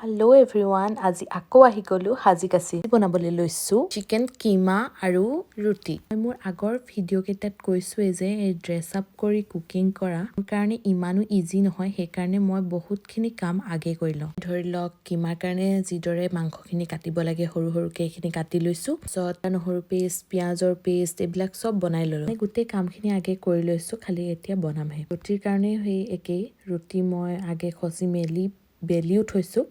Hello' everyone, আজি আকৌ আহি গ'লো সাজি কাচি বনাবলৈ লৈছোঁ চিকেন কিমা আৰু ৰুটি। মই মোৰ আগৰ ভিডিঅ' কেইটাত কৈছোঁৱে যে এই ড্ৰেছ আপ কৰি কুকিং কৰা মোৰ কাৰণে ইমানো ইজি নহয়, সেইকাৰণে মই বহুতখিনি কাম আগে কৰি লওঁ। ধৰি লওক কিমাৰ কাৰণে যিদৰে মাংসখিনি কাটিব লাগে সৰু সৰুকৈ এইখিনি কাটি লৈছোঁ, তাৰপিছত নহৰু পেষ্ট, পিঁয়াজৰ পেষ্ট এইবিলাক চব বনাই ল'লোঁ। গোটেই কামখিনি আগে কৰি লৈছোঁ, খালি এতিয়া বনামহে। ৰুটিৰ কাৰণে সেই একেই, ৰুটি মই আগে খচি মেলি বেলিও থৈছোঁ,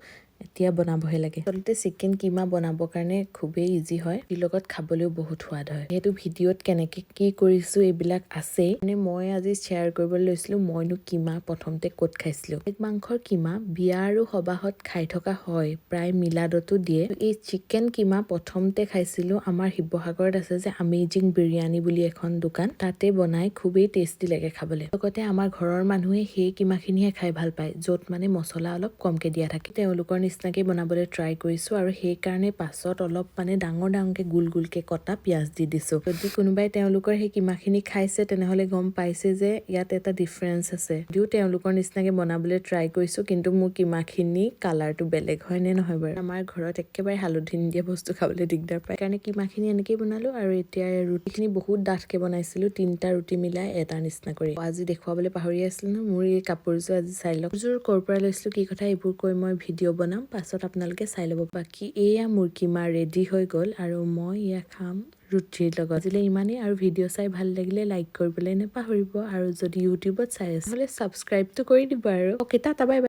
এতিয়া বনাবহে লাগে। আচলতে চিকেন কিমা বনাবৰ কাৰণে খুবেই ইজি হয়, এই লগত খাবলৈও বহুত সোৱাদ হয়। সেইটো ভিডিঅ'ত কেনেকে কি কৰিছোঁ এইবিলাক আছেই, মানে মই আজি শ্বেয়াৰ কৰিবলৈ লৈছিলোঁ মইনো কিমা প্ৰথমতে ক'ত খাইছিলোঁ। এক মাংসৰ কিমা বিয়া আৰু সবাহত খাই থকা হয়, প্ৰায় মিলাদতো দিয়ে। এই চিকেন কিমা প্ৰথমতে খাইছিলোঁ আমাৰ শিৱসাগৰত আছে যে আমেজিং বিৰিয়ানী বুলি এখন দোকান, তাতে বনাই খুবেই টেষ্টি লাগে খাবলৈ। লগতে আমাৰ ঘৰৰ মানুহে সেই কিমাখিনিহে খাই ভাল পায়, য'ত মানে মছলা অলপ কমকে দিয়া থাকে। তেওঁলোকৰ নিচিনাকে বনাবলৈ ট্ৰাই কৰিছোঁ আৰু সেইকাৰণে পাছত অলপ মানে ডাঙৰকে গোল গোলকে কটা পিঁয়াজ দি দিছোঁ। যদি কোনোবাই তেওঁলোকৰ সেই কিমাখিনি খাইছে তেনেহ'লে গম পাইছে যে ইয়াত এটা ডিফাৰেঞ্চ আছে। যদিও তেওঁলোকৰ নিচিনাকে বনাবলৈ ট্ৰাই কৰিছোঁ, কিন্তু মোৰ কিমাখিনি কালাৰটো বেলেগ হয় নে নহয় বাৰু। আমাৰ ঘৰত একেবাৰে হালধি নিদিয়া বস্তু খাবলৈ দিগদাৰ পায়, সেইকাৰণে কিমাখিনি এনেকেই বনালোঁ। আৰু এতিয়া ৰুটিখিনি বহুত ডাঠকে বনাইছিলোঁ, 3টা ৰুটি মিলাই এটা নিচিনা কৰি। আজি দেখুৱাবলৈ পাহৰি আছিলোঁ ন, মোৰ এই কাপোৰযোৰ আজি চাই লওক। কাপোৰযোৰ ক'ৰ পৰা লৈছিলোঁ কি কথা এইবোৰ কৈ মই ভিডিঅ' বনাম, পাছত আপোনালোকে চাই ল'ব। বাকী এয়া মোৰ কিমা ৰেডি হৈ গ'ল আৰু মই এয়া খাম ৰুটিৰ লগত। আজিলৈ ইমানেই, আৰু ভিডিঅ' চাই ভাল লাগিলে লাইক কৰিবলৈ নাপাহৰিব, আৰু যদি ইউটিউবত চাই আছে নহ'লে ছাবস্ক্ৰাইবটো কৰি দিব আৰু। Okay, Tata, bye bye.